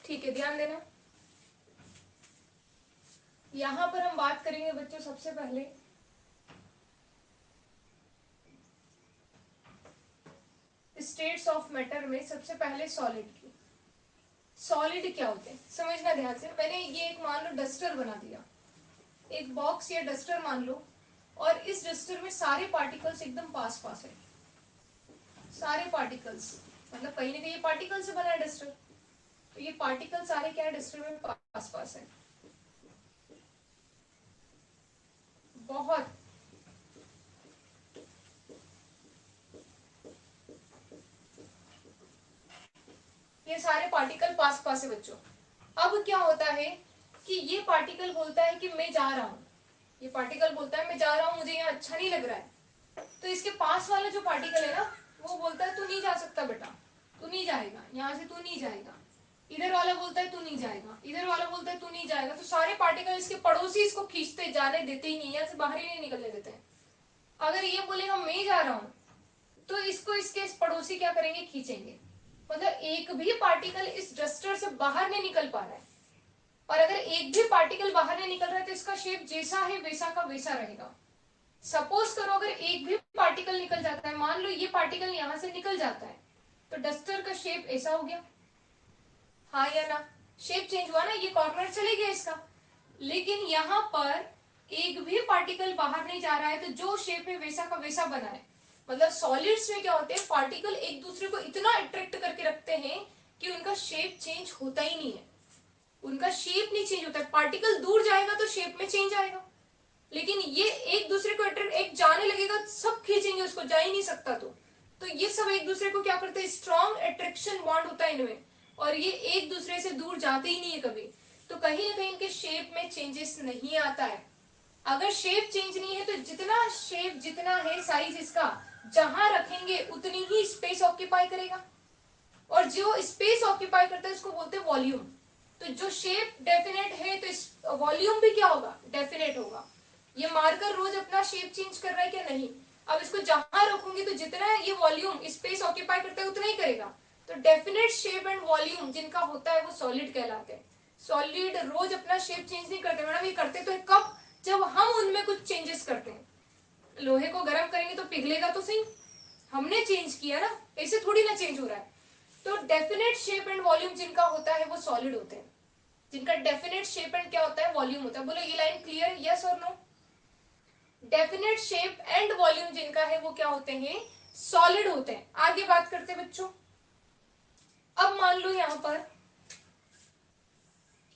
ठीक है, ध्यान देना. यहां पर हम बात करेंगे बच्चों सबसे पहले स्टेट्स ऑफ मैटर में. सबसे पहले सॉलिड की. सॉलिड क्या होते हैं समझना ध्यान से. मैंने ये एक मान लो डस्टर बना दिया, एक बॉक्स या डस्टर मान लो, और इस डस्टर में सारे पार्टिकल्स एकदम पास पास है. सारे पार्टिकल्स मतलब कहीं ना कहीं पार्टिकल से बना है डस्टर. तो ये पार्टिकल सारे क्या है, डिस्टेंस में पास पास है बहुत। ये सारे पार्टिकल पास पास है बच्चों। अब क्या होता है कि ये पार्टिकल बोलता है कि मैं जा रहा हूं, ये पार्टिकल बोलता है मैं जा रहा हूं, मुझे यहाँ अच्छा नहीं लग रहा है। तो इसके पास वाला जो पार्टिकल है ना, वो बोलता है तू नहीं जा सकता बेटा, तू नहीं जाएगा, यहाँ से तू नहीं जाएगा। इधर वाला बोलता है तू नहीं जाएगा, इधर वाला बोलता है तू नहीं जाएगा। तो सारे पार्टिकल इसके पड़ोसी इसको खींचते, जाने देते ही नहीं, यहाँ से बाहर ही नहीं निकलने देते हैं। अगर ये बोलेगा मैं जा रहा हूँ, तो इसको इसके पड़ोसी क्या करेंगे, खींचेंगे। मतलब एक भी पार्टिकल इस डस्टर से बाहर नहीं निकल पा रहा है। और अगर एक भी पार्टिकल बाहर नहीं निकल रहा है तो इसका शेप जैसा है वैसा का वैसा रहेगा। सपोज करो अगर एक भी पार्टिकल निकल जाता है, मान लो ये पार्टिकल यहां से निकल जाता है, तो डस्टर का शेप ऐसा हो गया, हाँ या ना, शेप चेंज हुआ ना, ये कॉर्नर चले गया इसका। लेकिन यहाँ पर एक भी पार्टिकल बाहर नहीं जा रहा है, तो जो शेप है वैसा का वैसा बना है। मतलब सॉलिड्स में क्या होते हैं, पार्टिकल एक दूसरे को इतना अट्रैक्ट करके रखते हैं कि उनका शेप चेंज होता ही नहीं है, उनका शेप नहीं चेंज होता है। पार्टिकल दूर जाएगा तो शेप में चेंज आएगा, लेकिन ये एक दूसरे को अट्रैक्ट, एक जाने लगेगा सब खींचेंगे उसको, जा ही नहीं सकता। तो ये सब एक दूसरे को क्या करते हैं, स्ट्रॉन्ग अट्रैक्शन बॉन्ड होता है इनमें, और ये एक दूसरे से दूर जाते ही नहीं है कभी। तो कहीं ना कहीं इनके शेप में चेंजेस नहीं आता है। अगर शेप चेंज नहीं है तो जितना शेप जितना है साइज इसका, जहां रखेंगे उतनी ही स्पेस ऑक्यूपाई करेगा, और जो स्पेस ऑक्यूपाई करता है उसको बोलते हैं वॉल्यूम। तो जो शेप डेफिनेट है तो वॉल्यूम भी क्या होगा, डेफिनेट होगा। ये मार्कर रोज अपना शेप चेंज कर रहा है क्या, नहीं। अब इसको जहां रखूंगी तो जितना ये वॉल्यूम स्पेस ऑक्यूपाई करता है उतना ही करेगा। तो डेफिनेट शेप एंड वॉल्यूम जिनका होता है वो सॉलिड कहलाते हैं। सॉलिड रोज अपना शेप चेंज नहीं करते मैडम, ये करते तो है कब, जब हम उनमें कुछ चेंजेस करते हैं। लोहे को गर्म करेंगे तो पिघलेगा तो सही, हमने चेंज किया ना, ऐसे थोड़ी ना चेंज हो रहा है। तो डेफिनेट शेप एंड वॉल्यूम जिनका होता है वो सॉलिड होते हैं, जिनका डेफिनेट शेप एंड क्या होता है, वॉल्यूम होता है। बोलो ये लाइन क्लियर, यस और no. Definite shape and volume जिनका है वो क्या होते हैं, सॉलिड होते हैं। आगे बात करते हैं बच्चों। अब मान लो यहां पर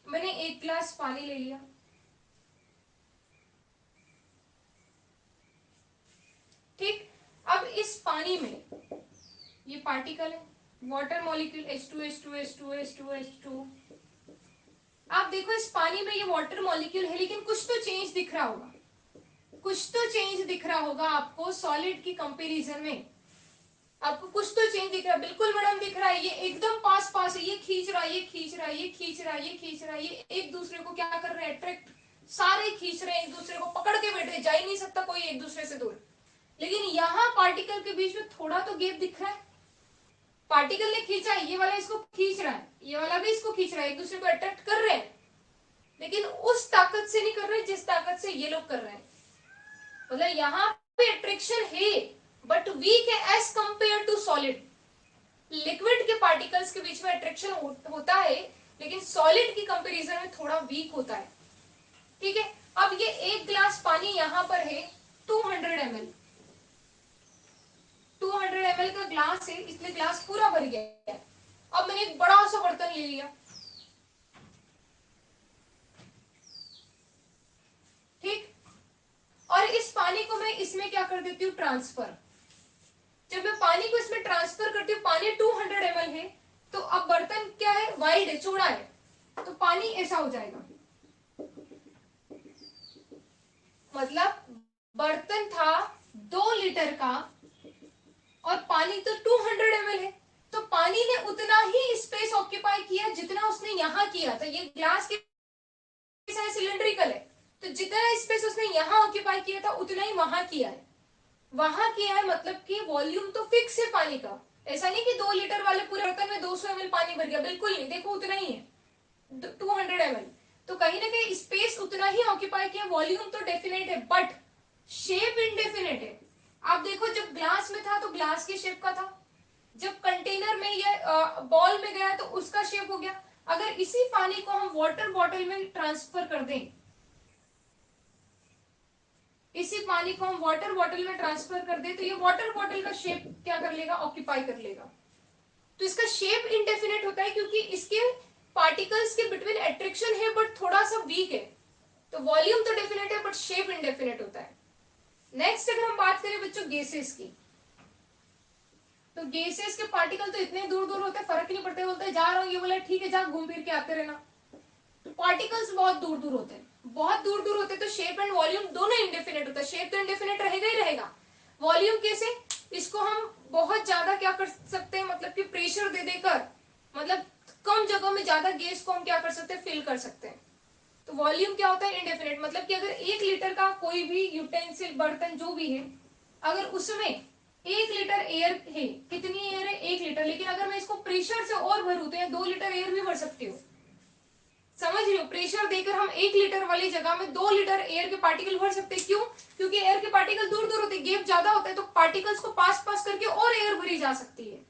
मैंने एक गिलास पानी ले लिया, ठीक। अब इस पानी में ये पार्टिकल है, वाटर मॉलिक्यूल H2H2H2H2H2। आप देखो इस पानी में ये वाटर मॉलिक्यूल है, लेकिन कुछ तो चेंज दिख रहा होगा, कुछ तो चेंज दिख रहा होगा आपको सॉलिड की कंपैरिजन में। आपको कुछ तो चेंज दिख रहा है, बिल्कुल मैडम दिख रहा है, ये एकदम पास पास है, ये खींच रहा है, ये खींच रहा है, ये खींच रहा है, ये खींच रहा है, ये एक दूसरे को क्या कर रहे हैं, अट्रैक्ट, सारे खींच रहे हैं, एक दूसरे को पकड़ के बैठे, जा ही नहीं सकता कोई एक दूसरे से दूर। लेकिन यहाँ पार्टिकल के बीच में थोड़ा तो गैप दिख रहा है, पार्टिकल ने खींचा है, ये वाला इसको खींच रहा है, ये वाला भी इसको खींच रहा है, एक दूसरे को अट्रैक्ट कर रहे हैं, लेकिन उस ताकत से नहीं कर रहे जिस ताकत से ये लोग कर रहे हैं। मतलब यहाँ पे अट्रैक्शन है बट वीक है as compare to solid. Liquid के पार्टिकल्स के बीच में अट्रैक्शन होता है, लेकिन सॉलिड की कंपैरिजन में थोड़ा वीक होता है, ठीक है। अब ये एक गिलास पानी यहां पर है 200 ml, 200 ml का ग्लास है, इसमें ग्लास पूरा भर गया है। अब मैंने एक बड़ा सा बर्तन ले लिया, ठीक, और इस पानी को मैं इसमें क्या कर देती हूँ, ट्रांसफर। जब मैं पानी को इसमें ट्रांसफर करती हूँ, पानी 200 ml है, तो अब बर्तन क्या है, वाइड है, चौड़ा है, तो पानी ऐसा हो जाएगा। मतलब बर्तन था 2 लीटर का और पानी तो 200 ml है, तो पानी ने उतना ही स्पेस ऑक्यूपाई किया जितना उसने यहां किया था। ये ग्लास के सिलेंड्रिकल है, तो जितना स्पेस उसने यहां ऑक्यूपाई किया था उतना ही वहां किया है। वहां किया है मतलब कि वॉल्यूम तो फिक्स है पानी का, ऐसा नहीं कि 2 लीटर वाले पूरे बर्तन में 200 ml पानी भर गया, बिल्कुल नहीं, देखो उतना ही है 200 ml। तो कहीं ना कहीं स्पेस उतना ही ऑक्यूपाई किया, वॉल्यूम तो डेफिनेट है बट शेप इनडेफिनेट है। आप देखो जब ग्लास में था तो ग्लास के शेप का था, जब कंटेनर में या बॉल में गया तो उसका शेप हो गया। अगर इसी पानी को हम वाटर बॉटल में ट्रांसफर कर दें, इसी पानी को हम वाटर बॉटल में ट्रांसफर कर दें, तो ये वाटर बॉटल का शेप क्या कर लेगा, ऑक्यूपाई कर लेगा। तो इसका शेप इनडेफिनेट होता है क्योंकि इसके पार्टिकल्स के बिटवीन अट्रैक्शन है बट थोड़ा सा वीक है, तो वॉल्यूम तो डेफिनेट है बट शेप इनडेफिनेट होता है। नेक्स्ट अगर हम बात करें बच्चों गैसेस की, तो गैसेस के पार्टिकल तो इतने दूर दूर होते हैं, फर्क नहीं पड़ता, बोलते जा रहा हूँ, ये बोला ठीक है जा घूम फिर के आते रहना। तो पार्टिकल्स बहुत दूर दूर होते हैं, बहुत दूर दूर होते हैं, तो शेप एंड वॉल्यूम दोनों इंडेफिनेट होता है। शेप तो इंडेफिनेट रहेगा ही रहेगा, वॉल्यूम कैसे, इसको हम बहुत ज्यादा क्या कर सकते हैं, मतलब कि प्रेशर दे देकर, मतलब कम जगह में ज्यादा गैस को हम क्या कर सकते हैं, फिल कर सकते हैं। तो वॉल्यूम क्या होता है, इंडेफिनेट, मतलब कि अगर 1 लीटर का कोई भी यूटेंसिल बर्तन जो भी है, अगर उसमें 1 लीटर एयर है, कितनी एयर है, 1 लीटर, लेकिन अगर मैं इसको प्रेशर से और भरूं तो 2 लीटर एयर भी भर सकती हूँ। समझ रहे हो, प्रेशर देकर हम 1 लीटर वाली जगह में 2 लीटर एयर के पार्टिकल भर सकते हैं। क्यों, क्योंकि एयर के पार्टिकल दूर दूर होते हैं, गैप ज्यादा होता है, तो पार्टिकल्स को पास पास करके और एयर भरी जा सकती है।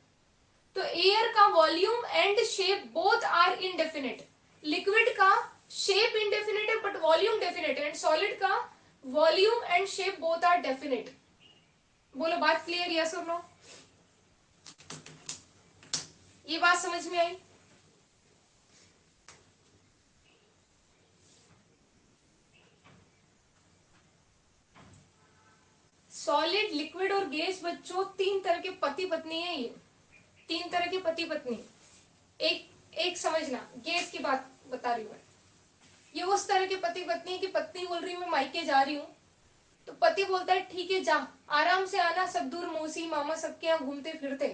तो एयर का volume and shape both are indefinite. Liquid का शेप इनडेफिनेट है बट वॉल्यूम डेफिनेट है, एंड सॉलिड का volume and shape both are definite. बोलो बात क्लियर, यस और नो? ये बात समझ में आई? सॉलिड, लिक्विड और गैस बच्चों 3 तरह के पति पत्नी है ये, 3 तरह के पति पत्नी। एक एक समझना, गैस की बात बता रही हूं मैं, ये उस तरह के पति पत्नी है कि पत्नी बोल रही है मैं मायके जा रही हूँ, तो पति बोलता है ठीक है जा, आराम से आना, सब दूर मौसी मामा सबके यहाँ घूमते फिरते,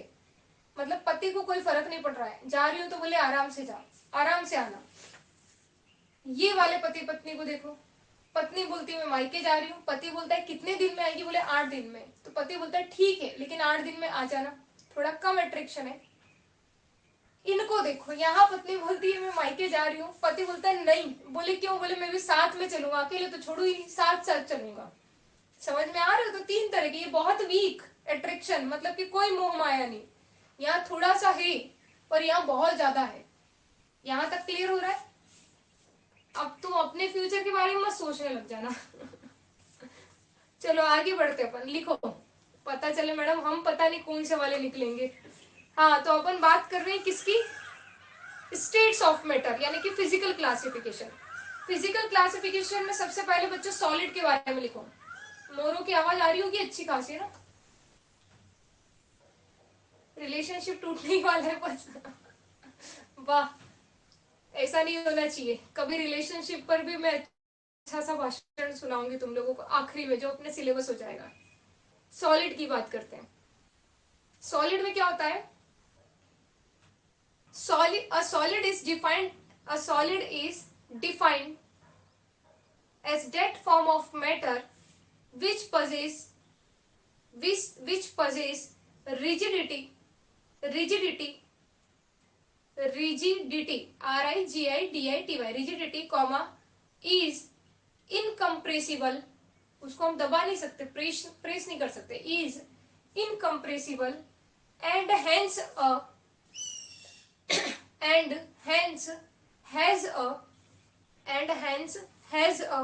मतलब पति को कोई फर्क नहीं पड़ रहा है, जा रही हूँ तो बोले आराम से जा, आराम से आना। ये वाले पति पत्नी को देखो, पत्नी बोलती है मैं मायके जा रही हूँ, पति बोलता है कितने दिन में आएगी, बोले 8 दिन में, तो पति बोलता है ठीक है लेकिन 8 दिन में आ जाना, थोड़ा कम अट्रैक्शन है। इनको देखो, यहाँ पत्नी बोलती है मैं मायके जा रही हूँ, पति बोलता है नहीं, बोले क्यों, बोले मैं भी साथ में चलूंगा, अकेले तो छोड़ू ही नहीं, साथ साथ चलूंगा। समझ में आ रहे हो? तो 3 तरह की, ये बहुत वीक अट्रैक्शन, मतलब कि कोई मोह माया नहीं, यहाँ थोड़ा सा है और यहाँ बहुत ज्यादा है। यहाँ तक क्लियर हो रहा है? अब तुम अपने फ्यूचर के बारे में मत सोचने लग जाना। चलो आगे बढ़ते अपन, लिखो, पता चले मैडम हम पता नहीं कौन से वाले निकलेंगे। हाँ, तो अपन बात कर रहे हैं किसकी, स्टेट्स ऑफ मैटर, यानी कि फिजिकल क्लासिफिकेशन। फिजिकल क्लासिफिकेशन में सबसे पहले बच्चों सॉलिड के बारे में लिखो। मोरों की आवाज आ रही होगी अच्छी खासी ना, रिलेशनशिप टूटने ही वाला है बस। वाह, ऐसा नहीं होना चाहिए कभी। रिलेशनशिप पर भी मैं अच्छा सा भाषण सुनाऊंगी तुम लोगों को आखिरी में, जो अपने सिलेबस हो जाएगा। सॉलिड की बात करते हैं। सॉलिड में क्या होता है, solid is defined, a solid is defined as that form of matter which possess rigidity, rigidity, rigidity, rigidity, comma, is incompressible, उसको हम दबा नहीं सकते, प्रेस नहीं कर सकते, is incompressible and hence a and hence has a and hence has a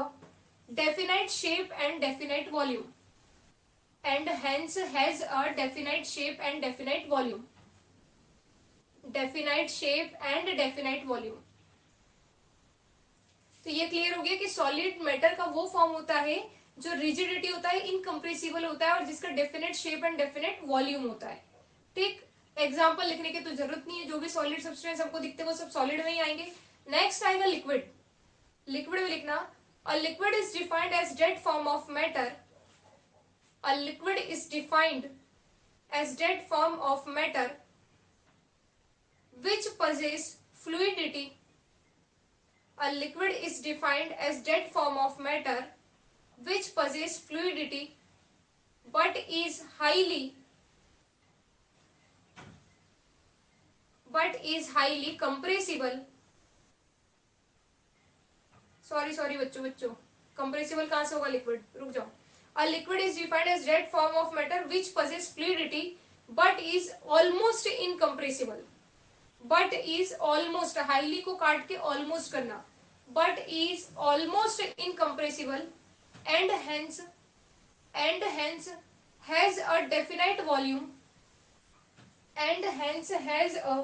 definite shape and definite volume, and hence has a definite shape and definite volume, definite shape and definite volume। तो ये clear हो गया कि solid matter का वो form होता है जो रिजिडिटी होता है, इनकम्प्रेसिबल होता है, और जिसका definite shape and definite volume होता है। ठीक, एग्जाम्पल लिखने की तो जरूरत नहीं है, जो भी सॉलिड सब्सटेंस हमको दिखते हैं वो सब सॉलिड में ही आएंगे। नेक्स्ट आएगा लिक्विड। लिक्विड में लिखना, a liquid is defined as that form of matter, a liquid is defined as that form of matter which possess fluidity, a liquid is defined as dead form of matter which possess fluidity but is highly compressible, sorry बच्चों compressible कहां से होगा, liquid, रुक जाओ। A liquid is defined as dead form of matter which possess fluidity but is almost incompressible, but is almost, highly को काट के almost करना, but is almost incompressible and hence has a definite volume, and hence has a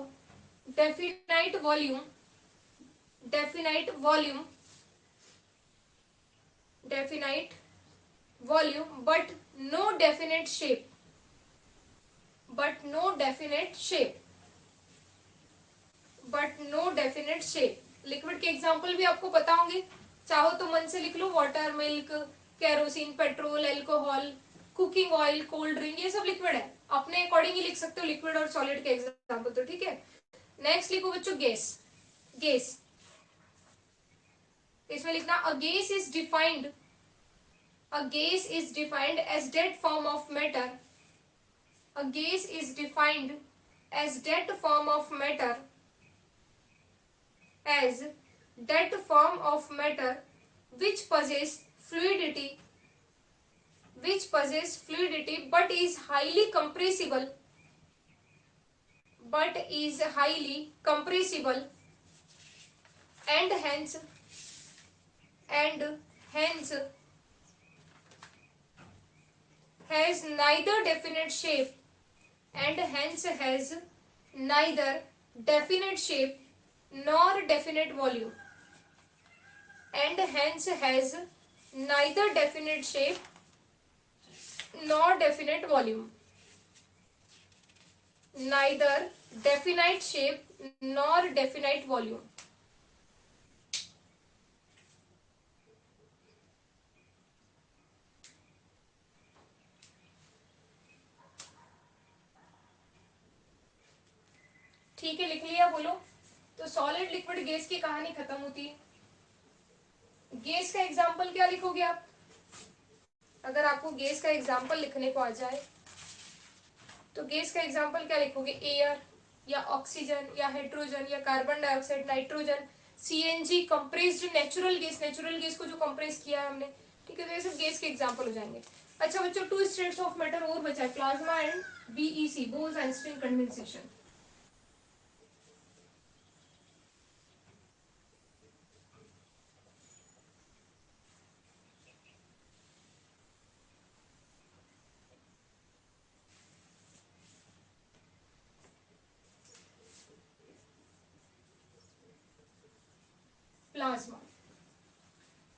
definite volume, definite volume but no definite shape, liquid के example भी आपको पता होंगे, चाहो तो मन से लिख लो, water, milk, kerosene, petrol, alcohol, cooking oil, cold drink, ये सब लिक्विड है, अपने अकॉर्डिंग ही लिख सकते हो लिक्विड और सॉलिड के एग्जांपल। तो ठीक है, नेक्स्ट लिखो बच्चों गैस। इसमें लिखना a gas is defined as that form of matter, a gas is defined as that form of matter as that form of matter which possess fluidity but is highly compressible and hence has neither definite shape nor definite volume, and hence has neither definite shape nor definite volume, neither definite shape nor definite volume। ठीक है, लिख लिया, बोलो। तो solid, liquid, gas की कहानी खत्म होती है। गैस का एग्जाम्पल क्या लिखोगे आप? अगर आपको गैस का एग्जाम्पल लिखने को आ जाए तो गैस का एग्जाम्पल क्या लिखोगे? एयर या ऑक्सीजन या हाइड्रोजन या carbon dioxide, nitrogen, CNG, compressed natural gas को जो कंप्रेस किया है हमने, ठीक है, तो ये सब गैस के एग्जाम्पल हो जाएंगे। अच्छा बच्चों, 2 स्टेट्स ऑफ मैटर और बचा है, plasma and BEC, Bose-Einstein condensation.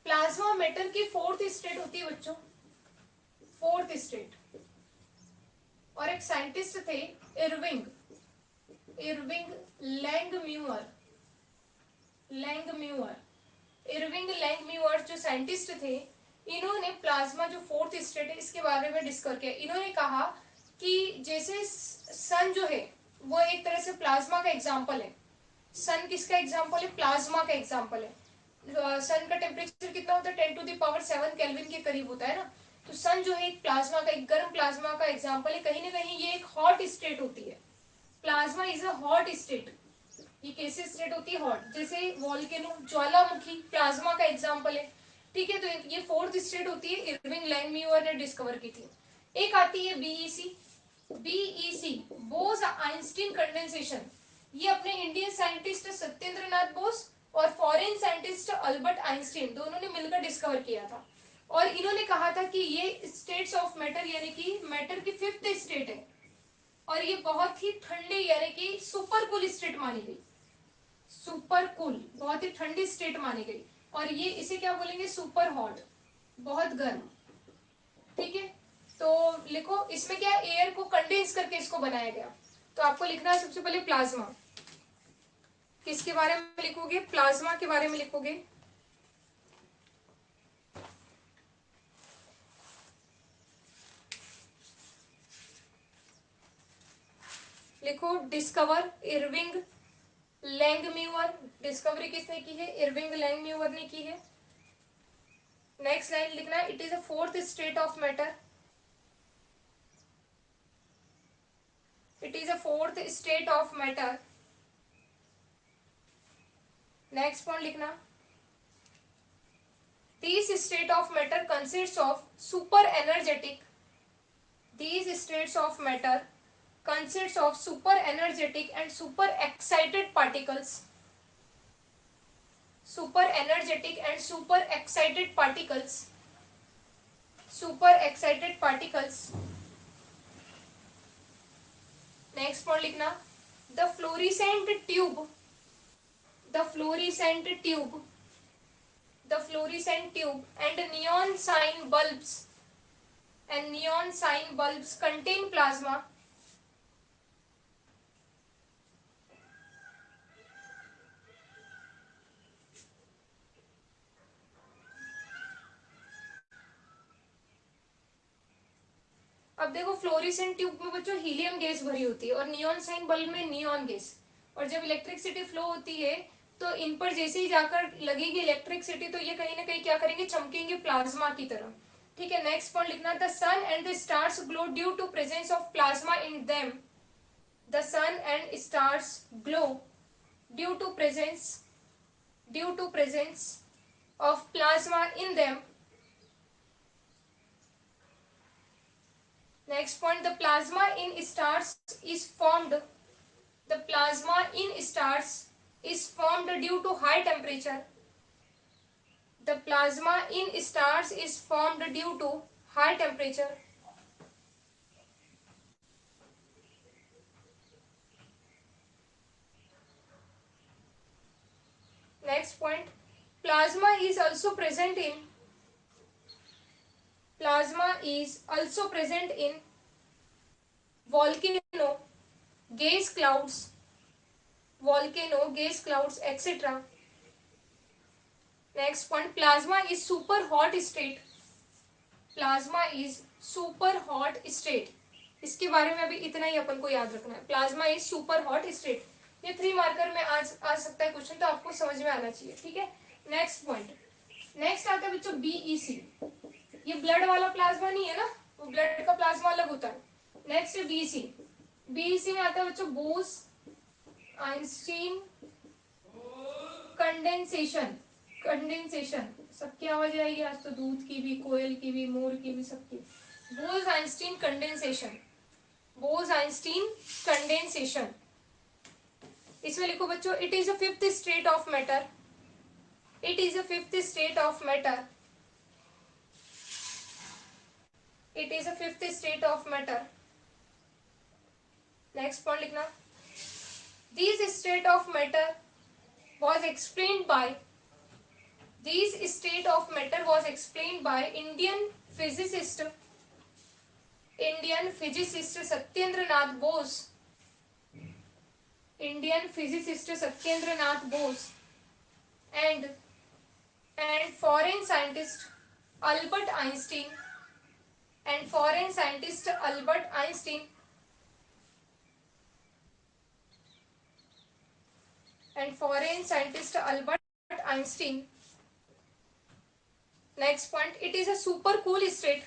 Plasma matter की 4th स्टेट होती है बच्चों, 4th स्टेट। और एक साइंटिस्ट थे, इरविंग लैंगम्यूअर इरविंग लैंगम्यूअर जो साइंटिस्ट थे, इन्होंने प्लाज्मा जो 4th स्टेट है इसके बारे में डिस्कवर किया। इन्होंने कहा कि जैसे सन जो है वो एक तरह से प्लाज्मा का एग्जाम्पल है। सन किसका एग्जाम्पल है? प्लाज्मा का एग्जाम्पल है। सन का टेम्परेचर कितना होता है? 10⁻⁷ केल्विन के करीब होता है ना। तो सन जो है एक प्लाज्मा का, एक गर्म प्लाज्मा का एग्जाम्पल है। कहीं ना कहीं ये एक हॉट स्टेट होती है। Plasma is a hot state. ये कैसे स्टेट होती है? हॉट। जैसे वॉल्केनो, ज्वालामुखी प्लाज्मा का एग्जाम्पल है, ठीक है। तो ये 4th स्टेट होती है, इरविंग लैंगम्यूअर ने डिस्कवर की थी। एक आती है बीईसी, बोस-आइंस्टीन कंडेंसेशन। ये अपने इंडियन साइंटिस्ट सत्येंद्र नाथ बोस और फॉरेन साइंटिस्ट अल्बर्ट आइंस्टीन दोनों ने मिलकर डिस्कवर किया था। और इन्होंने कहा था कि ये स्टेट्स ऑफ मैटर यानी कि मैटर की 5th स्टेट है, और ये बहुत ही ठंडी यानी कि सुपर कूल स्टेट मानी गई। सुपर कूल, बहुत ही ठंडी स्टेट मानी गई। और ये इसे क्या बोलेंगे? सुपर हॉट, बहुत गर्म, ठीक है। तो लिखो, इसमें क्या, एयर को कंडेंस करके इसको बनाया गया। तो आपको लिखना है सबसे पहले प्लाज्मा। किसके बारे में लिखोगे? प्लाज्मा के बारे में लिखोगे। लिखो डिस्कवर इरविंग लैंगम्यूअर। डिस्कवरी किसने की है? इरविंग लैंगम्यूअर ने की है। नेक्स्ट लाइन लिखना है, it is a 4th state of matter. It is a 4th state of matter. Next point लिखना, these state of matter consists of super energetic these states of matter consists of super energetic and super excited particles, super energetic and super excited particles. Next point लिखना, the fluorescent tube the fluorescent tube, the fluorescent tube and neon sign bulbs, and neon sign bulbs contain plasma. अब देखो fluorescent tube में बच्चों helium gas भरी होती है और neon sign bulb में नियॉन गैस, और जब इलेक्ट्रिसिटी फ्लो होती है तो इन पर जैसे ही जाकर लगेगी इलेक्ट्रिसिटी तो ये कहीं ना कहीं क्या करेंगे, चमकेंगे प्लाज्मा की तरह। ठीक है, नेक्स्ट पॉइंट लिखना, the sun and the stars glow due to presence of plasma in them, the sun and stars glow due to presence of plasma in them. Next point, the plasma in stars is formed. The plasma in stars is formed due to high temperature. The plasma in stars is formed due to high temperature. Next point, plasma is also present in volcano, gas clouds, etc. Next point, plasma is super hot state. Plasma is super hot state, इसके बारे में अभी इतना ही अपन को याद रखना है, plasma is super hot state. ये 3 मार्कर में आ सकता है क्वेश्चन, तो आपको समझ में आना चाहिए। ठीक है, नेक्स्ट पॉइंट, नेक्स्ट आता है बच्चों बीईसी। ये ब्लड वाला प्लाज्मा नहीं है ना, वो ब्लड का प्लाज्मा अलग होता है। नेक्स्ट बीईसी, बीईसी में आता है बच्चों बोस आइंस्टीन कंडेंसेशन। सबकी आवाज आएगी आज तो, दूध की भी, कोयल की भी, मोर की भी, सबकी। Bose Einstein condensation. इसमें लिखो बच्चों, it is a fifth state of matter. Next point लिखना, this state of matter was explained by Indian physicist Satyendra Nath Bose and foreign scientist Albert Einstein Next point, it is a super cool state.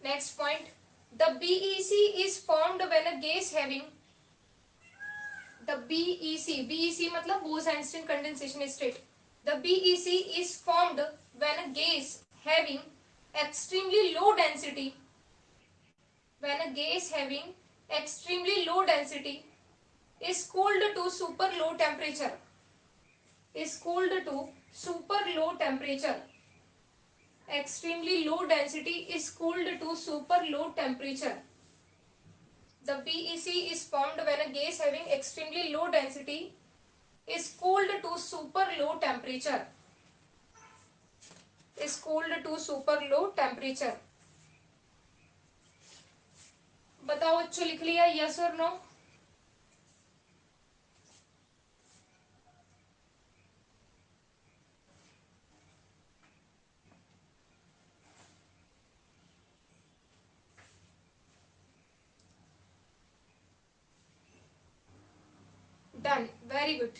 Next point, the BEC is formed when a gas having मतलब Bose-Einstein condensation state. The BEC is formed when a gas having extremely low density is cooled to super low temperature. Extremely low density is cooled to super low temperature. The BEC is formed when a gas having extremely low density is cooled to super low temperature. बताओ बच्चों, लिख लिया yes और no? Done, very good.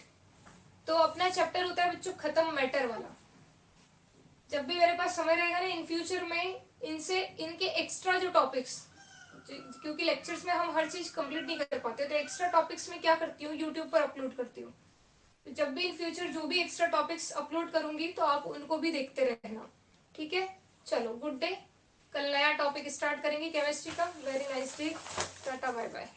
तो अपना chapter होता है बच्चों खत्म मैटर वाला। जब भी मेरे पास समय रहेगा ना इन फ्यूचर में, इनके एक्स्ट्रा जो टॉपिक्स, क्योंकि लेक्चर्स में हम हर चीज कंप्लीट नहीं कर पाते, तो एक्स्ट्रा टॉपिक्स में क्या करती हूँ, यूट्यूब पर अपलोड करती हूँ। तो जब भी इन फ्यूचर जो भी एक्स्ट्रा टॉपिक्स अपलोड करूंगी तो आप उनको भी देखते रहना। ठीक है, चलो गुड डे। कल नया टॉपिक स्टार्ट करेंगे केमिस्ट्री का। Very nice day, tata bye bye.